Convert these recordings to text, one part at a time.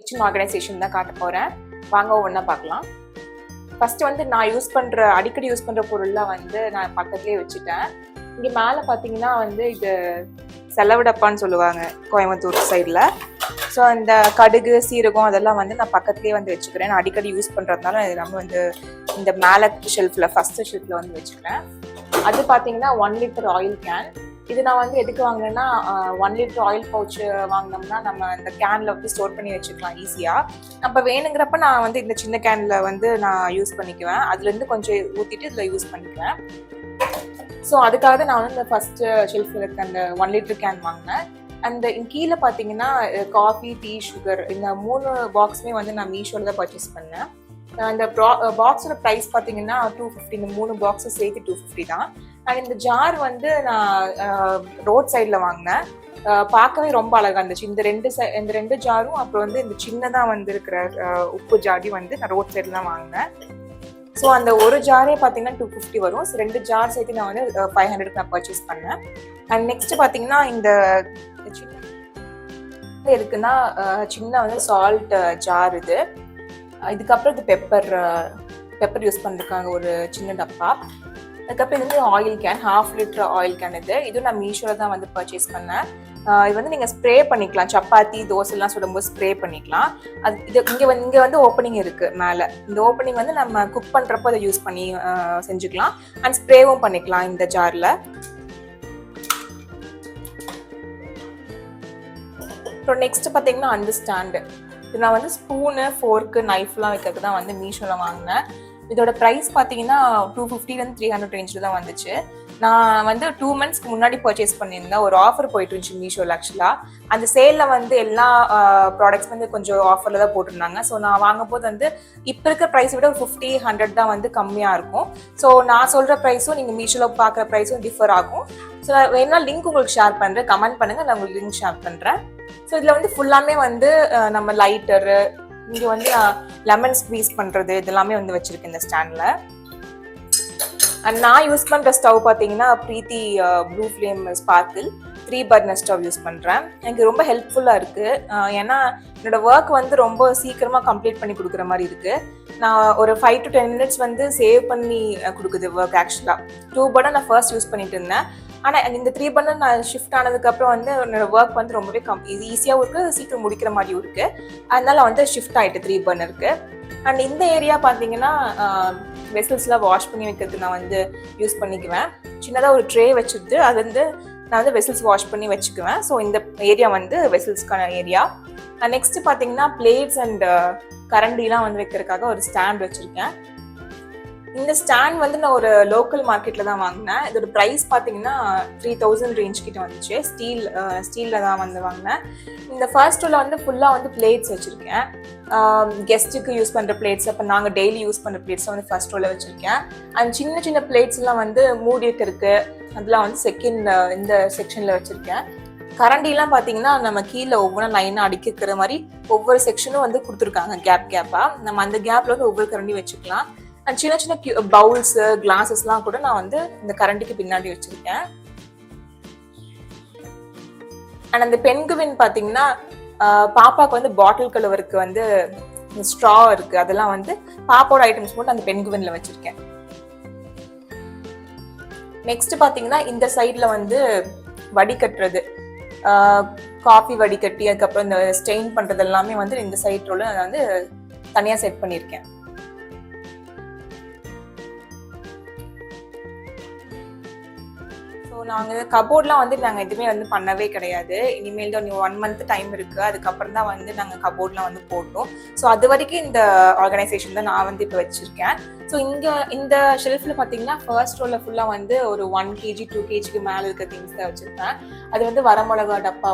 Kitchen organisation தான் காட்ட போகிறேன். வாங்க ஒன்றா பார்க்கலாம். ஃபர்ஸ்ட் வந்து நான் அடிக்கடி யூஸ் பண்ணுற பொருள்லாம் வந்து நான் பக்கத்துலேயே வச்சுட்டேன். இங்கே மேலே பார்த்தீங்கன்னா வந்து இது செலவு டப்பான்னு சொல்லுவாங்க கோயம்புத்தூர் சைடில். ஸோ இந்த கடுகு சீரகம் அதெல்லாம் வந்து நான் பக்கத்துலேயே வந்து வச்சுக்கிறேன். நான் அடிக்கடி யூஸ் பண்ணுறதுனால எல்லாமே வந்து இந்த மேலே ஷெல்ஃபில் ஃபஸ்ட்டு ஷெல்ஃபில் வந்து வச்சுக்கிறேன். அது பார்த்தீங்கன்னா 1 லிட்டர் ஆயில் கேன். இது நான் வந்து எதுக்கு வாங்கினேன்னா 1 லிட்டர் ஆயில் பவுச்சு வாங்கினோம்னா நம்ம இந்த கேனில் வந்து ஸ்டோர் பண்ணி வச்சுக்கலாம் ஈஸியாக. நம்ம வேணுங்கிறப்ப நான் வந்து இந்த சின்ன கேனில் வந்து நான் யூஸ் பண்ணிக்குவேன். அதுலேருந்து கொஞ்சம் ஊற்றிட்டு இதில் யூஸ் பண்ணிக்குவேன். ஸோ அதுக்காக தான் நான் வந்து இந்த ஃபஸ்ட்டு ஷெல்ஃபில் இருக்க அந்த 1 லிட்டர் கேன் வாங்கினேன். அந்த கீழே பார்த்தீங்கன்னா காஃபி, டீ, சுகர் இந்த 3 பாக்ஸுமே வந்து நான் மீஷோவில் தான் பர்ச்சேஸ் பண்ணேன். அந்த பாக்ஸோட ப்ரைஸ் பார்த்தீங்கன்னா 250. இந்த 3 பாக்ஸும் சேர்த்து 250 தான். அண்ட் இந்த ஜார் வந்து நான் ரோட் சைடில் வாங்கினேன். பார்க்கவே ரொம்ப அழகாக இருந்துச்சு. இந்த ரெண்டு ஜாரும் அப்புறம் வந்து இந்த சின்னதாக வந்து இருக்கிற உப்பு ஜாடி வந்து நான் ரோட் சைடில் தான் வாங்கினேன். ஸோ அந்த ஒரு ஜாரே பார்த்தீங்கன்னா 250 வரும். ஸோ 2 ஜார் சேர்த்து நான் வந்து 500 நான் பர்ச்சேஸ் பண்ணேன். அண்ட் நெக்ஸ்ட் பார்த்தீங்கன்னா இந்த சின்ன இருக்குன்னா சின்ன வந்து சால்ட் ஜார் இது. இதுக்கப்புறம் இது பெப்பர் யூஸ் பண்ணிருக்காங்க ஒரு சின்ன டப்பா. அதுக்கப்புறம் இது வந்து oil can, 1/2 litre oil can. இதுவும் நான் மீஷோவில் தான் வந்து பர்ச்சேஸ் பண்ணேன். இது வந்து நீங்கள் ஸ்ப்ரே பண்ணிக்கலாம். சப்பாத்தி தோசைலாம் சுடும்போது ஸ்ப்ரே பண்ணிக்கலாம். இங்கே வந்து ஓப்பனிங் இருக்குது மேலே. இந்த ஓப்பனிங் வந்து நம்ம குக் பண்ணுறப்போ அதை யூஸ் பண்ணி செஞ்சுக்கலாம். அண்ட் ஸ்ப்ரேவும் பண்ணிக்கலாம் இந்த ஜாரில். அப்புறம் நெக்ஸ்ட் பார்த்தீங்கன்னா அந்த ஸ்டாண்டு. இது நான் வந்து ஸ்பூனு, ஃபோர்க்கு, நைஃப்லாம் வைக்கிறதுக்கு தான் வந்து மீஷோவில் வாங்கினேன். இதோட ப்ரைஸ் பார்த்தீங்கன்னா 250 300 ரேஞ்சில் தான் வந்துச்சு. நான் வந்து 2 மந்த்ஸ்க்கு முன்னாடி பர்ச்சேஸ் பண்ணியிருந்தேன். ஒரு ஆஃபர் போயிட்டு இருந்துச்சு மீஷோவில். ஆக்சுவலாக அந்த சேலில் வந்து எல்லா ப்ராடக்ட்ஸ் வந்து கொஞ்சம் ஆஃபரில் தான் போட்டிருந்தாங்க. ஸோ நான் வாங்கும்போது வந்து இப்போ இருக்கிற ப்ரைஸை விட ஒரு 50-100 தான் வந்து கம்மியாக இருக்கும். ஸோ நான் சொல்கிற ப்ரைஸும் நீங்கள் மீஷோவில் பார்க்குற ப்ரைஸும் டிஃபர் ஆகும். ஸோ வேணா லிங்க் உங்களுக்கு ஷேர் பண்ணுறேன், கமெண்ட் பண்ணுங்கள், நான் உங்களுக்கு லிங்க் ஷேர் பண்ணுறேன். ஸோ இதில் வந்து ஃபுல்லாமே வந்து நம்ம லைட்டரு, இங்கே வந்து லெமன் ஸ்க்வீஸ் பண்ணுறது இதெல்லாமே வந்து வச்சுருக்கேன் இந்த ஸ்டாண்டில். அண்ட் நான் யூஸ் பண்ணுற ஸ்டவ் பார்த்தீங்கன்னா Preethi blue flame sparkle 3 burner stove use பண்ணுறேன். எனக்கு ரொம்ப ஹெல்ப்ஃபுல்லாக இருக்குது. ஏன்னா என்னோடய ஒர்க் வந்து ரொம்ப சீக்கிரமாக கம்ப்ளீட் பண்ணி கொடுக்குற மாதிரி இருக்குது. நான் ஒரு 5 to 10 minutes வந்து சேவ் பண்ணி கொடுக்குது ஒர்க். ஆக்சுவலாக 2 பர்னர் நான் ஃபர்ஸ்ட் யூஸ் பண்ணிட்டு இருந்தேன். ஆனால் இந்த 3 பர்னர் நான் ஷிஃப்ட் ஆனதுக்கப்புறம் வந்து என்னோட ஒர்க் வந்து ரொம்பவே ஈஸியாகவும் இருக்குது, சீக்கிரம் முடிக்கிற மாதிரியும் இருக்குது. அதனால வந்து ஷிஃப்ட் ஆகிட்டு 3 பர்னருக்கு. அண்ட் இந்த ஏரியா பார்த்தீங்கன்னா வெசல்ஸ்லாம் வாஷ் பண்ணி வைக்கிறதுக்கு நான் வந்து யூஸ் பண்ணிக்குவேன். சின்னதாக ஒரு ட்ரே வச்சுட்டு அது வந்து நான் வந்து வெசல்ஸ் வாஷ் பண்ணி வச்சுக்குவேன். ஸோ இந்த ஏரியா வந்து வெசல்ஸ்க்கான ஏரியா. நெக்ஸ்ட் பார்த்தீங்கன்னா பிளேட்ஸ் அண்ட் கரண்டிலாம் வந்து வைக்கிறதுக்காக ஒரு ஸ்டாண்ட் வச்சுருக்கேன். இந்த ஸ்டாண்ட் வந்து நான் ஒரு லோக்கல் மார்க்கெட்டில் தான் வாங்கினேன். இதோட ப்ரைஸ் பார்த்தீங்கன்னா 3000 ரேஞ்ச் கிட்ட வந்துச்சு. ஸ்டீலில் தான் வந்து வாங்கினேன். இந்த ஃபர்ஸ்ட் ரோவில் வந்து ஃபுல்லாக வந்து பிளேட்ஸ் வச்சுருக்கேன். கெஸ்ட்டுக்கு யூஸ் பண்ணுற பிளேட்ஸ், அப்போ நாங்கள் டெய்லி யூஸ் பண்ணுற பிளேட்ஸை வந்து ஃபர்ஸ்ட் ரோவில் வச்சுருக்கேன். அண்ட் சின்ன சின்ன பிளேட்ஸ்லாம் வந்து மூடி வைக்கிறதுக்கு அதெல்லாம் வந்து இந்த செக்ஷனில் வச்சுருக்கேன். கரண்டிலாம் பார்த்தீங்கன்னா நம்ம கீழே ஒவ்வொரு லைனாக அடுக்கிக்கிற மாதிரி ஒவ்வொரு செக்ஷனும் வந்து கொடுத்துருக்காங்க கேப்பாக. நம்ம அந்த கேப்பில் வந்து ஒவ்வொரு கரண்டி வச்சுக்கலாம். அண்ட் சின்ன சின்ன பவுல்ஸு, கிளாஸஸ்லாம் கூட நான் வந்து இந்த கரண்டிக்கு பின்னாடி வச்சுருக்கேன். அண்ட் அந்த பென்குவின் பார்த்தீங்கன்னா பாப்பாவுக்கு வந்து பாட்டில் கழுவருக்கு வந்து ஸ்ட்ரா இருக்குது. அதெல்லாம் வந்து பாப்பாவோட ஐட்டம்ஸ் மட்டும் அந்த பென்குவினில் வச்சுருக்கேன். நெக்ஸ்ட் பார்த்தீங்கன்னா இந்த சைடில் வந்து வடிகட்டுறது, காஃபி வடிகட்டி அதுக்கப்புறம் இந்த ஸ்டெயின் பண்ணுறது எல்லாமே வந்து இந்த சைட் ரோல நான் வந்து தனியாக செட் பண்ணியிருக்கேன். ஸோ நாங்கள் கபோர்ட்லாம் வந்து நாங்கள் எதுவுமே வந்து பண்ணவே கிடையாது. இனிமேல் தான் 1 month டைம் இருக்குது. அதுக்கப்புறம் தான் வந்து நாங்கள் கபோர்ட்லாம் வந்து போட்டோம். ஸோ அது வரைக்கும் இந்த ஆர்கனைசேஷன் தான் நான் வந்து இப்போ வச்சுருக்கேன். ஸோ இந்த ஷெல்ஃபில் பார்த்தீங்கன்னா ஃபர்ஸ்ட் ரோவில் ஃபுல்லாக வந்து ஒரு 1 kg 2 kgக்கு மேலே இருக்க திங்ஸ் தான் வச்சுருப்பேன். அது வந்து வரமிளகா டப்பா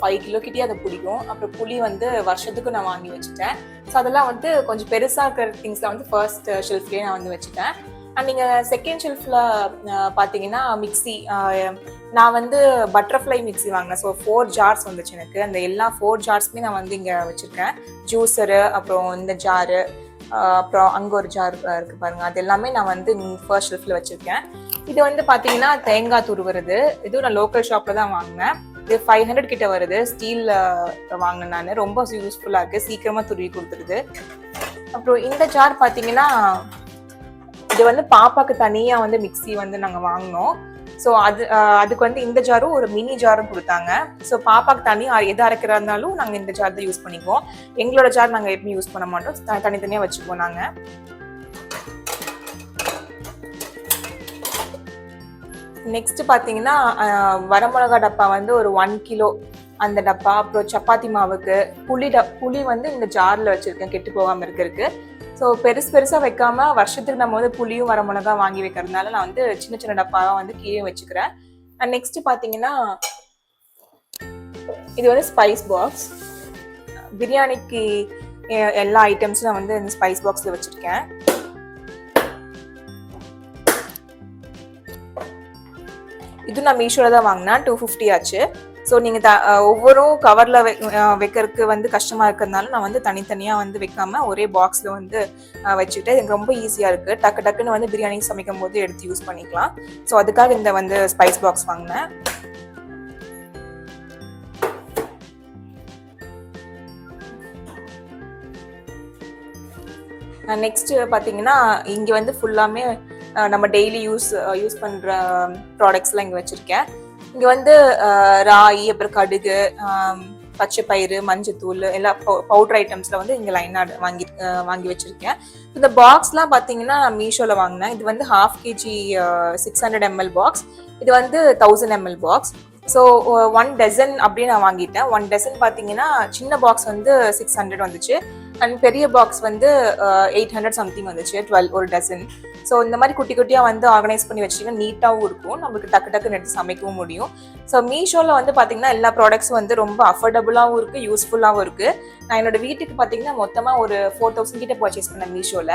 5 கிலோ கிட்டே அதை பிடிக்கும். அப்புறம் புளி வந்து வருஷத்துக்கு நான் வாங்கி வச்சுட்டேன். ஸோ அதெல்லாம் வந்து கொஞ்சம் பெருசாக இருக்கிற திங்ஸ்லாம் வந்து ஃபர்ஸ்ட் ஷெல்ஃப்லேயே நான் வந்து வச்சுட்டேன். அண்ட் நீங்கள் செகண்ட் ஷெல்ஃபில் பார்த்தீங்கன்னா மிக்சி, நான் வந்து பட்டர்ஃப்ளை மிக்சி வாங்கினேன். ஸோ 4 ஜார்ஸ் வந்துச்சு எனக்கு. அந்த எல்லா 4 ஜார்ஸுமே நான் வந்து இங்கே வச்சுருக்கேன். ஜூஸரு, அப்புறம் இந்த ஜாரு, அப்புறம் அங்கே ஒரு ஜார் இருக்குது பாருங்கள். அது எல்லாமே நான் வந்து ஃபர்ஸ்ட் ஷெல்ஃபில் வச்சுருக்கேன். இது வந்து பார்த்தீங்கன்னா தேங்காய் துருவுறது. இதுவும் நான் லோக்கல் ஷாப்பில் தான் வாங்கினேன். இது 500 கிட்ட வருது. ஸ்டீல் வாங்கினேன் நான். ரொம்ப யூஸ்ஃபுல்லாக இருக்குது, சீக்கிரமாக துருவி கொடுத்துருது. அப்புறம் இந்த ஜார் பார்த்தீங்கன்னா இது வந்து பாப்பாக்கு தனியாக வந்து மிக்சி வந்து நாங்கள் வாங்கினோம். ஸோ அதுக்கு வந்து இந்த ஜாரும் ஒரு மினி ஜாரும் கொடுத்தாங்க. ஸோ பாப்பாக்கு தனியாக எது அரைக்கிறா இருந்தாலும் நாங்கள் இந்த ஜார் தான் யூஸ் பண்ணிக்குவோம். எங்களோட ஜார் நாங்கள் எப்பயும் யூஸ் பண்ண மாட்டோம், தனித்தனியாக வச்சுக்குவோம் நாங்கள். நெக்ஸ்ட் பார்த்தீங்கன்னா வரமிளகா டப்பா வந்து ஒரு 1 கிலோ அந்த டப்பா. அப்புறம் சப்பாத்தி மாவுக்கு புளி வந்து இந்த ஜாரில் வச்சுருக்கேன் கெட்டு போகாமல் இருக்கிறதுக்கு. ஸோ பெருசாக வைக்காம வருஷத்துக்கு நம்ம வந்து புளியும் வரமிளகா வாங்கி வைக்கிறதுனால நான் வந்து சின்ன டப்பாவாக வந்து கீழே வச்சுக்கிறேன். அண்ட் நெக்ஸ்ட் பார்த்தீங்கன்னா இது வந்து ஸ்பைஸ் பாக்ஸ். பிரியாணிக்கு எல்லா ஐட்டம்ஸும் நான் வந்து இந்த ஸ்பைஸ் பாக்ஸில் வச்சுருக்கேன். இது நான் மீஷோவில் தான் வாங்கினேன், 250 ஆச்சு. ஸோ நீங்கள் ஒவ்வொரு கவரில் வைக்கிறதுக்கு வந்து கஷ்டமாக இருக்கிறதுனால நான் வந்து தனித்தனியாக வந்து வைக்காம ஒரே பாக்ஸில் வந்து வச்சுக்கிட்டு எனக்கு ரொம்ப ஈஸியாக இருக்குது. டக்குன்னு வந்து பிரியாணி சமைக்கும் போது எடுத்து யூஸ் பண்ணிக்கலாம். ஸோ அதுக்காக இந்த வந்து ஸ்பைஸ் பாக்ஸ் வாங்கினேன். நெக்ஸ்ட் பார்த்தீங்கன்னா இங்கே வந்து ஃபுல்லாமே நம்ம டெய்லி யூஸ் பண்ணுற ப்ராடக்ட்ஸ்லாம் இங்கே வச்சுருக்கேன். இங்கே வந்து ராகி, அப்புறம் கடுகு, பச்சை பயிறு, மஞ்சத்தூள் எல்லா பவுடர் ஐட்டம்ஸில் வந்து இங்கே லைனாக வாங்கி வச்சுருக்கேன். இந்த பாக்ஸ்லாம் பார்த்தீங்கன்னா நான் மீஷோவில் வாங்கினேன். இது வந்து 1/2 kg 600 ml பாக்ஸ். இது வந்து 1000 ml பாக்ஸ். ஸோ 1 டசன் அப்படின்னு நான் வாங்கிட்டேன். 1 டசன் பார்த்தீங்கன்னா சின்ன பாக்ஸ் வந்து 600 வந்துச்சு. அண்ட் பெரிய பாக்ஸ் வந்து 800 சம்திங் வந்துச்சு, 12 ஒரு டசன். ஸோ இந்த மாதிரி குட்டியாக வந்து ஆர்கனைஸ் பண்ணி வச்சிங்கன்னா நீட்டாகவும் இருக்கும், நம்மளுக்கு டக்குன்னு எடுத்து சமைக்கவும் முடியும். ஸோ மீஷோவில் வந்து பார்த்தீங்கன்னா எல்லா ப்ராடக்ட்ஸும் வந்து ரொம்ப அஃபோர்டபுளாகவும் இருக்குது, யூஸ்ஃபுல்லாகவும் இருக்குது. நான் என்னோட வீட்டுக்கு பார்த்தீங்கன்னா மொத்தமாக ஒரு 4000 கிட்ட பர்ச்சேஸ் பண்ணேன் மீஷோவில்.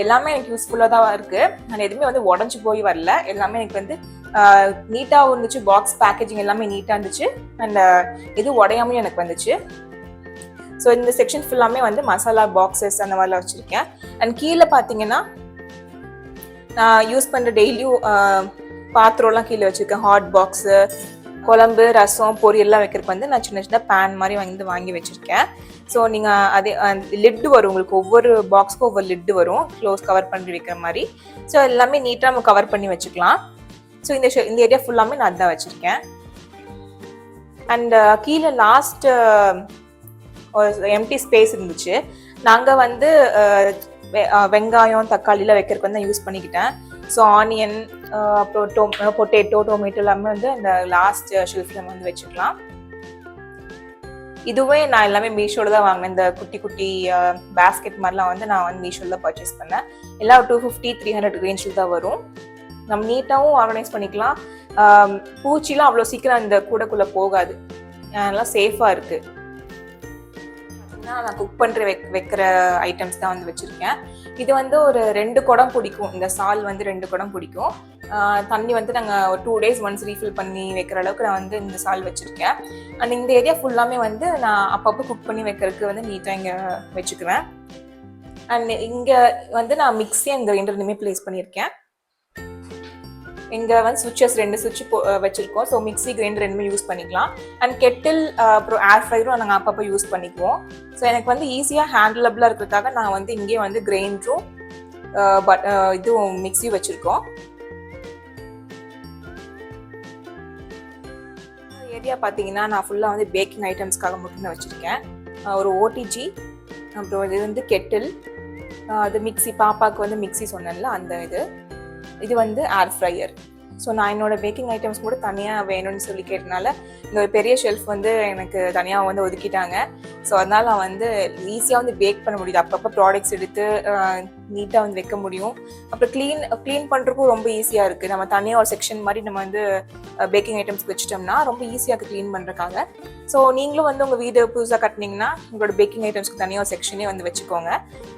எல்லாமே எனக்கு யூஸ்ஃபுல்லாக தான் இருக்குது. நான் எதுவுமே வந்து உடஞ்சி போய் வரல, எல்லாமே எனக்கு வந்து நீட்டாகவும் இருந்துச்சு. பாக்ஸ் பேக்கேஜிங் எல்லாமே நீட்டாக இருந்துச்சு. அண்ட் எதுவும் உடையாமையும் எனக்கு வந்துச்சு. ஸோ இந்த செக்ஷன் ஃபுல்லாமே வந்து மசாலா பாக்ஸஸ் அந்த மாதிரிலாம் வச்சுருக்கேன். அண்ட் கீழே பார்த்தீங்கன்னா நான் யூஸ் பண்ணுற டெய்லியும் பாத்திரம்லாம் கீழே வச்சுருக்கேன். ஹாட் பாக்ஸு, குழம்பு, ரசம், பொரியல்லாம் வைக்கிறதுக்கு வந்து நான் சின்ன பேன் மாதிரி வாங்கி வச்சுருக்கேன். ஸோ நீங்கள் அதே லிட்டு வரும், உங்களுக்கு ஒவ்வொரு பாக்ஸ்க்கும் ஒவ்வொரு லிட்டு வரும், க்ளோஸ் கவர் பண்ணி வைக்கிற மாதிரி. ஸோ எல்லாமே நீட்டாக நம்ம கவர் பண்ணி வச்சுக்கலாம். ஸோ இந்த ஏரியா ஃபுல்லாமே நான் அதுதான் வச்சுருக்கேன். அண்ட் கீழே லாஸ்ட் எம்டி ஸ்பேஸ் இருந்துச்சு. நாங்கள் வந்து வெங்காயம், தக்காளிலாம் வைக்கிறதுக்கு வந்து யூஸ் பண்ணிக்கிட்டேன். ஸோ ஆனியன், அப்புறம் பொட்டேட்டோ, டொமேட்டோ எல்லாமே வந்து அந்த லாஸ்ட் ஷெல்ஃபில் வந்து வச்சுக்கலாம். இதுவே நான் எல்லாமே மீஷோவில் தான் வாங்கினேன். இந்த குட்டி பேஸ்கெட் மாதிரிலாம் வந்து நான் வந்து மீஷோவில் தான் பர்ச்சேஸ் பண்ணேன். எல்லாம் 250-300 ரேஞ்சில் தான் வரும். நம்ம நீட்டாகவும் ஆர்கனைஸ் பண்ணிக்கலாம். பூச்சிலாம் அவ்வளோ சீக்கிரம் அந்த கூடக்குள்ளே போகாது, அதெல்லாம் சேஃபாக இருக்குது. நான் குக் பண்ணுற வைக்கிற ஐட்டம்ஸ் தான் வந்து வச்சுருக்கேன். இது வந்து ஒரு 2 குடம் பிடிக்கும். இந்த சால் வந்து 2 குடம் பிடிக்கும். தண்ணி வந்து நாங்கள் ஒரு 2 days ஒன்ஸ் ரீஃபில் பண்ணி வைக்கிற அளவுக்கு நான் வந்து இந்த சால் வச்சுருக்கேன். அண்ட் இந்த ஏரியா ஃபுல்லாமே வந்து நான் அப்பப்போ குக் பண்ணி வைக்கிறதுக்கு வந்து நீட்டாக இங்கே வச்சுக்குவேன். அண்ட் இங்கே வந்து நான் மிக்ஸி அண்ட் கிரைண்டர் ரெண்டுமே ப்ளேஸ் பண்ணியிருக்கேன். இங்கே வந்து சுவிட்சஸ் 2 சுவிட்ச் வச்சுருக்கோம். ஸோ மிக்ஸி, கிரைண்டர் ரெண்டுமே யூஸ் பண்ணிக்கலாம். அண்ட் கெட்டில், அப்புறம் ஏர் ஃப்ரையரும் நாங்கள் அப்பப்போ யூஸ் பண்ணிக்குவோம். ஸோ எனக்கு வந்து ஈஸியாக ஹேண்டிலபிளாக இருக்கிறதுக்காக நான் வந்து இங்கேயே வந்து கிரைண்டரும் இதுவும் மிக்ஸியும் வச்சுருக்கோம். ஏரியா பார்த்தீங்கன்னா நான் ஃபுல்லாக வந்து பேக்கிங் ஐட்டம்ஸ்க்காக மட்டும்தான் வச்சுருக்கேன். ஒரு ஓடிஜி, அப்புறம் இது வந்து கெட்டில், அது மிக்ஸி, பாப்பாவுக்கு வந்து மிக்ஸி சொன்னேன்ல அந்த இது வந்து ஏர் ஃப்ரையர். ஸோ நான் என்னோட பேக்கிங் ஐட்டம்ஸ் கூட தனியாக வேணும்னு சொல்லி கேட்டனால இந்த ஒரு பெரிய ஷெல்ஃப் வந்து எனக்கு தனியாக வந்து ஒதுக்கிட்டாங்க. ஸோ அதனால் நான் வந்து ஈஸியாக வந்து பேக் பண்ண முடியுது. அப்பப்போ ப்ராடக்ட்ஸ் எடுத்து நீட்டாக வந்து வைக்க முடியும். அப்புறம் க்ளீன் பண்ணுறதுக்கும் ரொம்ப ஈஸியாக இருக்குது. நம்ம தனியாக ஒரு செக்ஷன் மாதிரி நம்ம வந்து பேக்கிங் ஐட்டம்ஸ் வச்சுட்டோம்னா ரொம்ப ஈஸியாக இருக்குது க்ளீன் பண்ணுறதுக்காக. ஸோ நீங்களும் வந்து உங்கள் வீடு புதுசாக கட்டினீங்கன்னா உங்களோட பேக்கிங் ஐட்டம்ஸ்க்கு தனியாக ஒரு செக்ஷனே வந்து வச்சுக்கோங்க.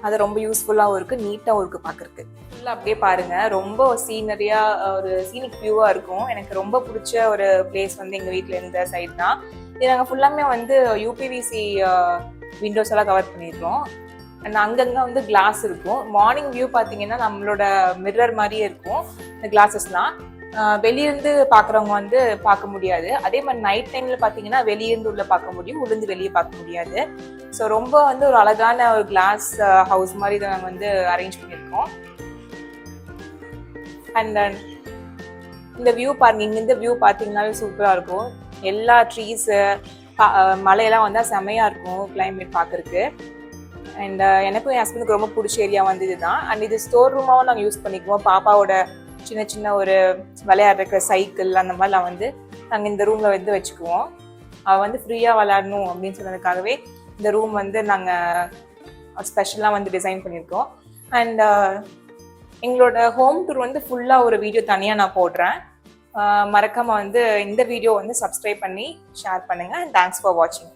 அது ரொம்ப யூஸ்ஃபுல்லாகவும் இருக்குது, நீட்டாகவும் இருக்குது பார்க்குறதுக்கு. ஃபுல்லாக அப்படியே பாருங்கள், ரொம்ப சீனரியாக ஒரு சீனிக் வியூவாக இருக்கும். எனக்கு ரொம்ப பிடிச்ச ஒரு பிளேஸ் வந்து எங்கள் வீட்டில் இருந்த சைட் தான் இது. நாங்கள் ஃபுல்லாமே வந்து யூபிவிசி விண்டோஸ் எல்லாம் கவர் பண்ணிடுறோம். அண்ட் அங்கங்கே வந்து கிளாஸ் இருக்கும். மார்னிங் வியூ பார்த்தீங்கன்னா நம்மளோட மிரர் மாதிரியே இருக்கும் இந்த கிளாஸஸ்லாம். வெளியிருந்து பார்க்குறவங்க வந்து பார்க்க முடியாது. அதே மாதிரி நைட் டைம்ல பார்த்தீங்கன்னா வெளியிருந்து உள்ள பார்க்க முடியும், உள்ளிருந்து வெளியே பார்க்க முடியாது. ஸோ ரொம்ப வந்து ஒரு அழகான ஒரு கிளாஸ் ஹவுஸ் மாதிரி இதை நாங்கள் வந்து அரேஞ்ச் பண்ணியிருக்கோம். அண்ட் இந்த வியூ பாருங்க, இங்கிருந்து வியூ பார்த்தீங்கன்னாவே சூப்பராக இருக்கும். எல்லா ட்ரீஸு மலையெல்லாம் வந்தால் செமையாக இருக்கும் கிளைமேட் பார்க்குறதுக்கு. அண்ட் எனக்கும் என் ஹஸ்பண்டுக்கு ரொம்ப பிடிச்ச ஏரியா வந்து இதுதான். அண்ட் இது ஸ்டோர் ரூமாகவும் நாங்கள் யூஸ் பண்ணிக்குவோம். பாப்பாவோட சின்ன சின்ன ஒரு விளையாடுற சைக்கிள் அந்த மாதிரிலாம் வந்து நாங்கள் இந்த ரூமில் வந்து வச்சுக்குவோம். அவள் வந்து ஃப்ரீயாக விளையாடணும் அப்படின்னு சொன்னதுக்காகவே இந்த ரூம் வந்து நாங்கள் ஸ்பெஷலாக வந்து டிசைன் பண்ணியிருக்கோம். அண்ட் எங்களோட ஹோம் டூர் வந்து ஃபுல்லாக ஒரு வீடியோ தனியாக நான் போடுறேன். மறக்காமல் வந்து இந்த வீடியோ வந்து சப்ஸ்கிரைப் பண்ணி ஷேர் பண்ணுங்கள். அண்ட் தேங்க்ஸ் ஃபார் வாட்சிங்.